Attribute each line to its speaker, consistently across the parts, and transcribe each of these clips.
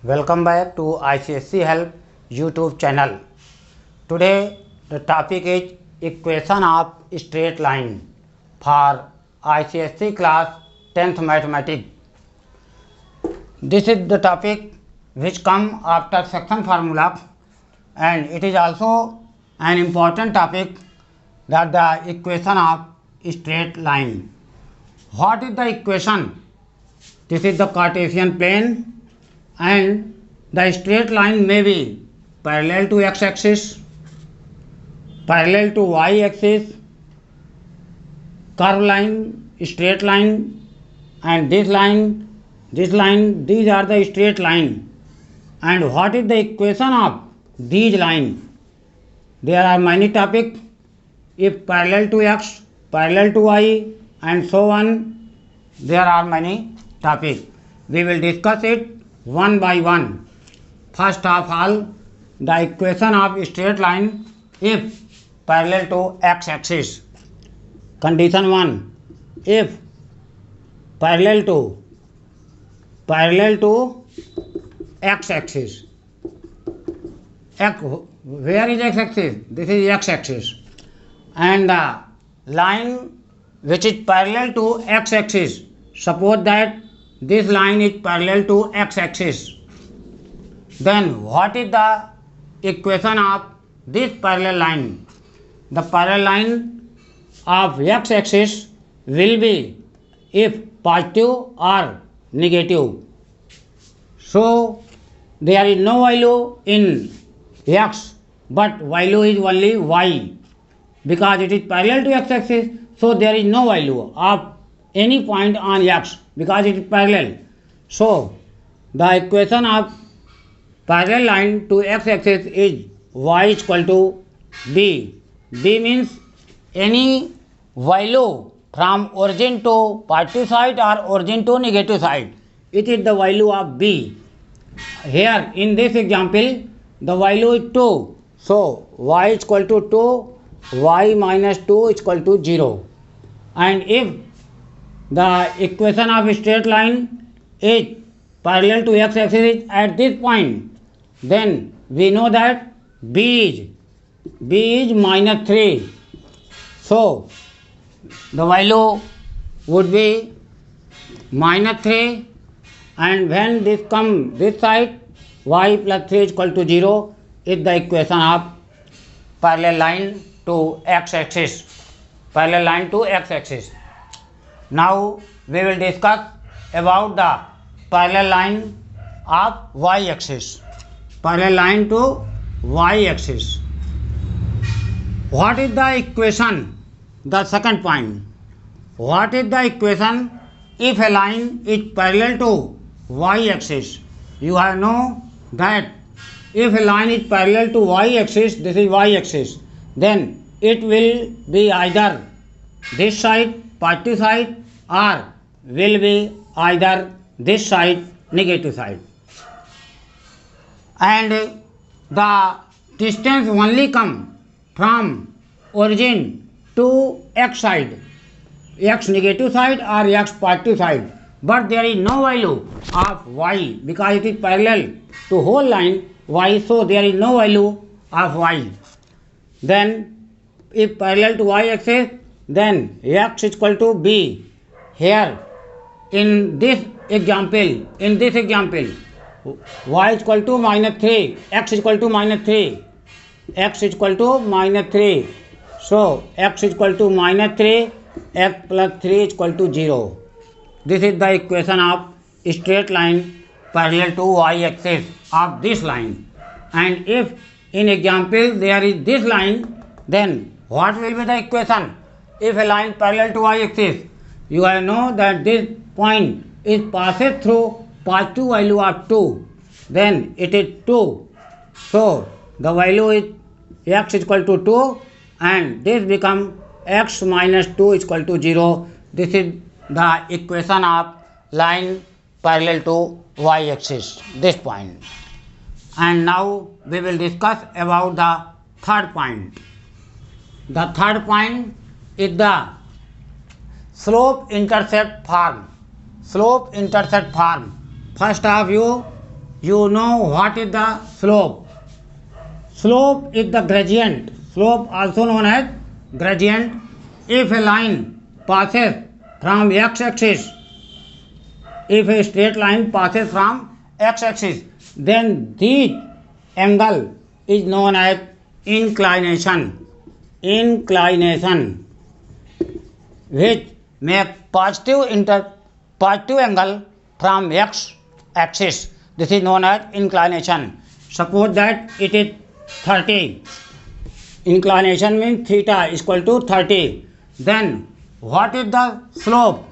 Speaker 1: Welcome back to ICSC Help YouTube channel. Today the topic is equation of straight line for ICSC class 10th mathematics. This is the topic which come after section formula, and it is also an important topic that the equation of straight line. What is the equation? This is the Cartesian plane, and the straight line may be parallel to x-axis, parallel to y-axis, curved line, straight line, and this line, these are the straight line. And what is the equation of these line? There are many topics. If parallel to x, parallel to y, and so on, there are many topics. We will discuss it one by one. First of all, the equation of straight line if parallel to x-axis. Condition 1, if parallel to x-axis. Where is x-axis? This is x-axis. And the line which is parallel to x-axis, suppose that this line is parallel to x-axis, then what is the equation of this parallel line? The parallel line of x-axis will be if positive or negative. So there is no value in x, but value is only y, because it is parallel to x-axis. So there is no value of any point on x because it is parallel. So the equation of parallel line to x-axis is y is equal to b. B means any value from origin to positive side or origin to negative side. It is the value of b. Here in this example, the value is 2. So y is equal to 2, y minus 2 is equal to 0. And if the equation of straight line is parallel to x-axis at this point, then we know that b is minus 3. So the value would be minus 3, and when this comes this side, y plus 3 is equal to 0 is the equation of parallel line to x-axis. Parallel line to x-axis. Now we will discuss about the parallel line of y-axis. Parallel line to y-axis. What is the equation? The second point. What is the equation if a line is parallel to y-axis? You have know that if a line is parallel to y-axis, this is y-axis, then it will be either this side, positive side, or will be either this side, negative side. And the distance only come from origin to x side, x negative side or x positive side, but there is no value of y because it is parallel to whole line y, so there is no value of y. Then if parallel to y-axis, then x is equal to b. Here in this example, y is equal to minus 3, x is equal to minus 3, x is equal to minus 3. So x is equal to minus 3, x plus 3 is equal to 0. This is the equation of straight line parallel to y-axis of this line. And if in example there is this line, then what will be the equation? If a line parallel to y-axis, you have know that this point is passes through positive value of 2, then it is 2. So the value is x is equal to 2, and this become x minus 2 is equal to 0. This is the equation of line parallel to y-axis, this point. And now we will discuss about the third point. The third point is the slope intercept form. Slope intercept form. First of you you know what is the slope. Slope is the gradient. Slope also known as gradient. If a line passes from x-axis, if a straight line passes from x-axis, then this angle is known as inclination. Inclination, which make positive angle from x-axis. This is known as inclination. Suppose that it is 30. Inclination means theta is equal to 30. Then what is the slope?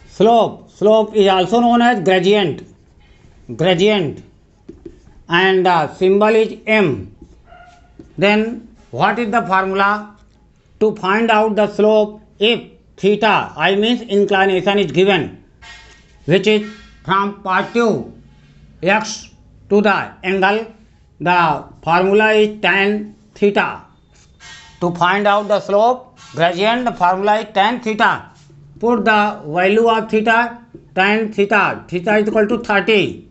Speaker 1: Slope is also known as gradient. And the symbol is m. Then what is the formula to find out the slope if theta, I means inclination, is given, which is from positive x to the angle? The formula is tan theta. To find out the slope gradient, the formula is tan theta. Put the value of theta, tan theta. Theta is equal to 30.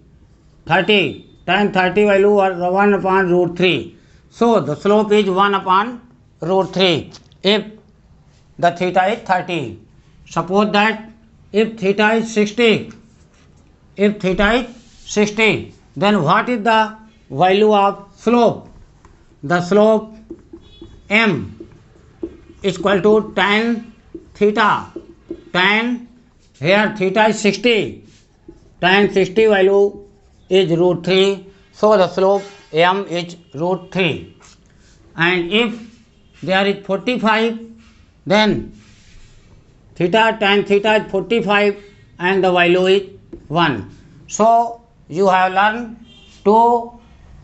Speaker 1: Tan 30 value 1 upon root 3. So the slope is 1 upon root 3 if the theta is 30. Suppose that if theta is 60, then what is the value of slope? The slope m is equal to tan theta. Tan, here theta is 60. Tan 60 value is root 3. So the slope m is root 3. And if there is 45, then tan theta is 45 and the value is 1. So you have learned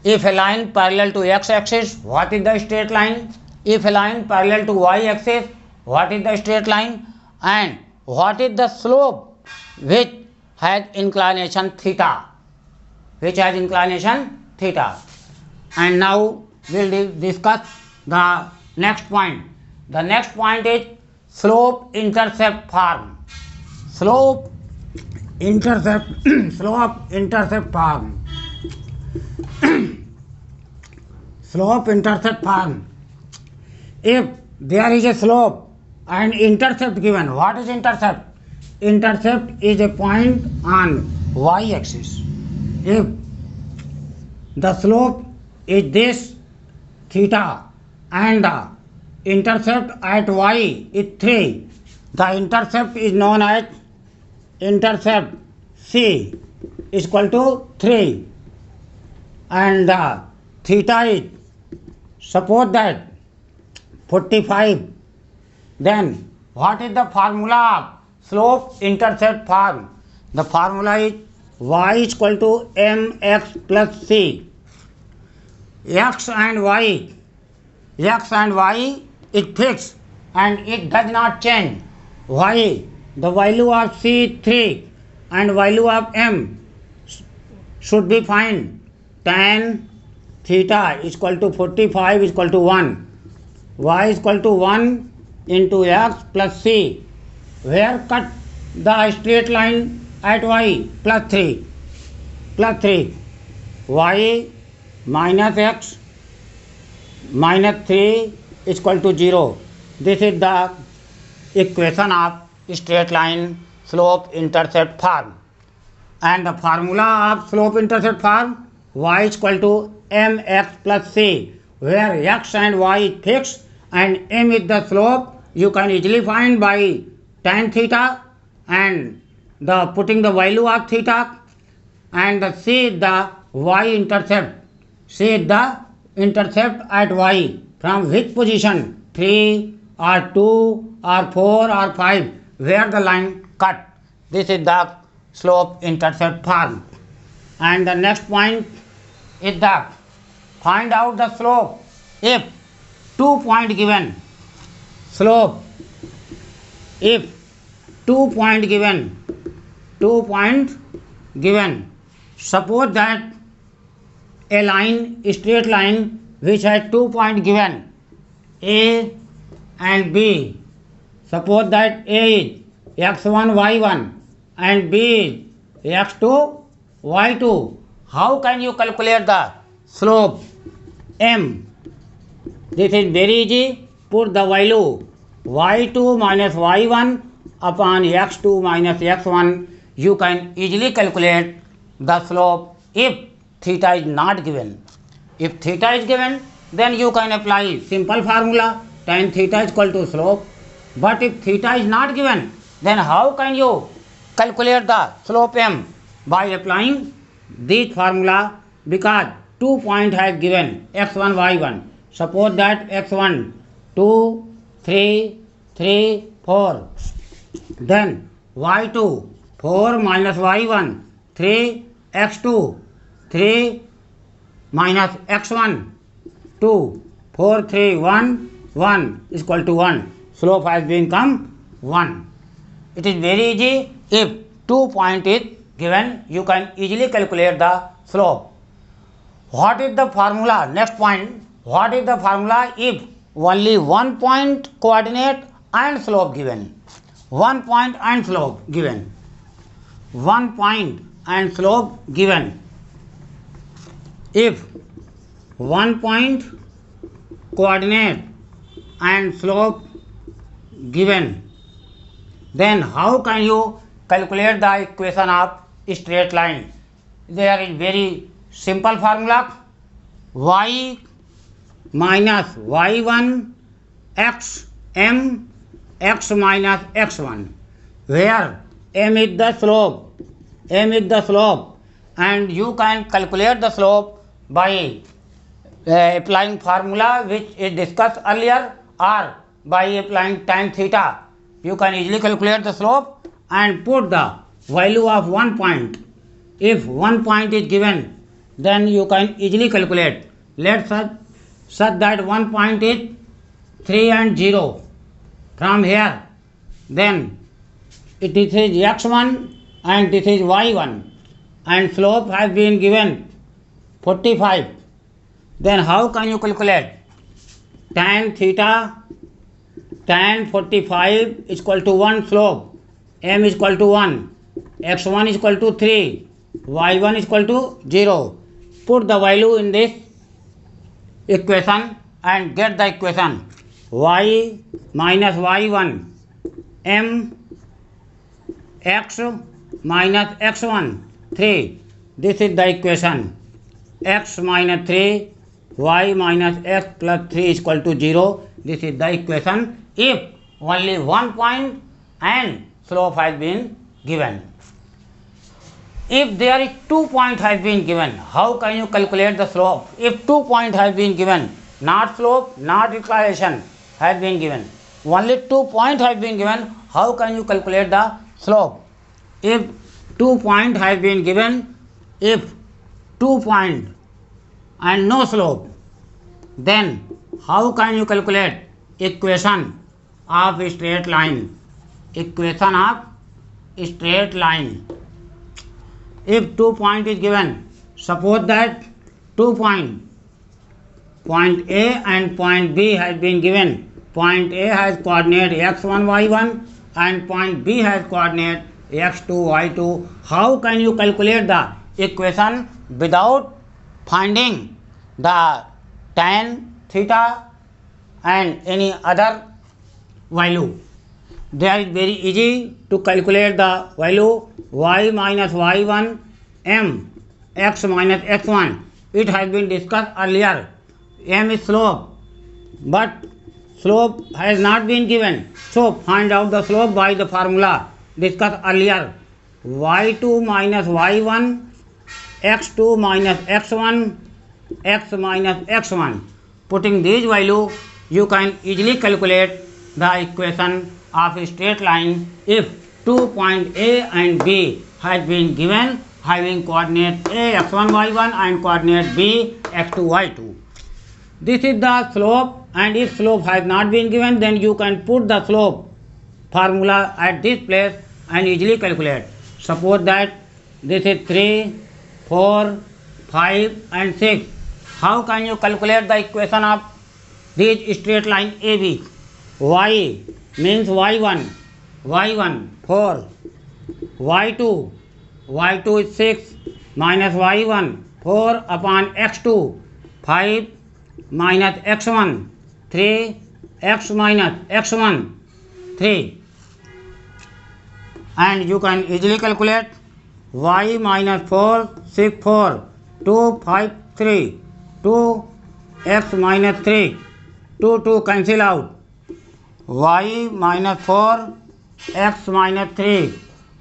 Speaker 1: if a line parallel to x-axis, what is the straight line? If a line parallel to y-axis, what is the straight line? And what is the slope which has inclination theta? And now we will discuss the next point. The next point is slope-intercept form. Slope-intercept form. Slope-intercept form. If there is a slope and intercept given, what is intercept? Intercept is a point on y-axis. If the slope is this theta and the intercept at y is 3, the intercept is known as intercept c is equal to 3, and the theta is, suppose that 45. Then what is the formula of slope intercept form? The formula is y is equal to mx plus c. X and y is fixed and it does not change. Y, the value of c is 3 and value of m should be found. Tan theta is equal to 45 is equal to 1. Y is equal to 1 into x plus c, where cut the straight line at y plus 3. Y minus x minus 3 is equal to 0. This is the equation of straight line slope intercept form. And the formula of slope intercept form, y is equal to mx plus c, where x and y is fixed and m is the slope. You can easily find by tan theta and the putting the value of theta, and the c is the y intercept. C is the intercept at y from which position, 3 or 2 or 4 or 5, where the line cut. This is the slope intercept form. And the next point is that find out the slope if 2 point given. Slope if 2 point given. Suppose that a line, straight line, which has 2 point given, A and B. Suppose that A is x1, y1 and B is x2, y2. how can you calculate the slope m? This is very easy. Put the value y2 minus y1 upon x2 minus x1. You can easily calculate the slope if theta is not given. If theta is given, then you can apply simple formula tan theta is equal to slope. But if theta is not given, then how can you calculate the slope m? By applying this formula, because 2 points has given x1, y1. Suppose that x1, 2, 3, 3, 4. Then y2, 4 minus y1, 3, x2, 3 minus x1, 2, 4, 3, 1, 1 is equal to 1. Slope has become 1. It is very easy. If 2 point is given, you can easily calculate the slope. What is the formula? Next point. What is the formula if only 1 point coordinate and slope given? 1 point and slope given. 1 point and slope given. If 1 point coordinate and slope given, then how can you calculate the equation of straight line? There is very simple formula. Y minus y1 x m x minus x1, where m is the slope. M is the slope, and you can calculate the slope by applying formula which is discussed earlier, or by applying tan theta. You can easily calculate the slope and put the value of 1 point. If 1 point is given, then you can easily calculate. Let's such that 1 point is 3 and 0 from here. Then this is x1 and this is y1, and slope has been given 45. Then how can you calculate? Tan theta, tan 45 is equal to 1 slope, m is equal to 1, x1 is equal to 3, y1 is equal to 0. Put the value in this equation and get the equation. Y minus y1 m x minus x1 3. This is the equation. X minus 3 y minus x plus 3 is equal to 0. This is the equation if only 1 point and slope has been given. If there is 2 point has been given, how can you calculate the slope? If 2 point has been given, not slope, not inclination has been given, only 2 point has been given, how can you calculate the slope? If 2 point has been given, if 2 point and no slope, then how can you calculate equation of a straight line? Equation of a straight line. If 2 point is given, suppose that 2 point A and point B has been given. Point A has coordinate x1, y1 and point B has coordinate x2, y2. How can you calculate the equation without finding the tan theta and any other value? There is very easy to calculate the value y minus y1 m x minus x1. It has been discussed earlier. M is slope, but slope has not been given. So find out the slope by the formula discussed earlier. y2 minus y1 x2 minus x1 x minus x1. Putting these value, you can easily calculate the equation of a straight line if 2 point A and B has been given having coordinate A x1 y1 and coordinate B x2 y2. This is the slope, and if slope has not been given, then you can put the slope formula at this place and easily calculate. Suppose that this is 3, 4, 5 and 6. How can you calculate the equation of this straight line AB? Y means y1, 4, y2 is 6, minus y1 4 upon x2 5 minus x1 3 x minus x1 3, and you can easily calculate y minus 4 6 4 2 5 3 2 x minus 3 2 cancel out, y minus 4 x minus 3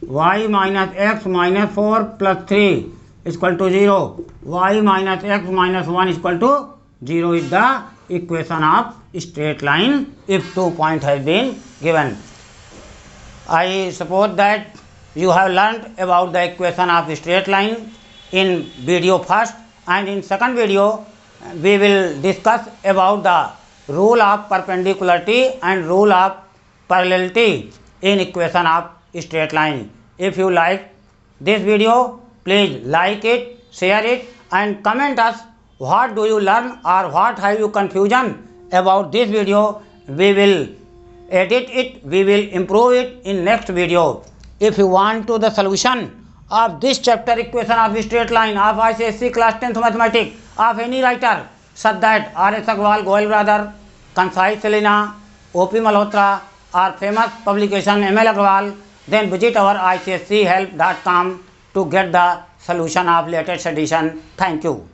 Speaker 1: y minus x minus 4 plus 3 is equal to 0, y minus x minus 1 is equal to 0 is the equation of straight line if 2 point has been given. I suppose that you have learnt about the equation of straight line in video first, and in second video we will discuss about the rule of perpendicularity and rule of parallelity in equation of straight line. If you like this video, please like it, share it, and comment us what do you learn or what have you confusion about this video. We will edit it, we will improve it in next video. If you want to the solution of this chapter equation of straight line of ICSE class 10th mathematics of any writer such that R.S. Agarwal, Goel brother, Kansai Selina, O.P. Malhotra, or famous publication M.L. Agarwal, then visit our ICSEhelp.com to get the solution of latest edition. Thank you.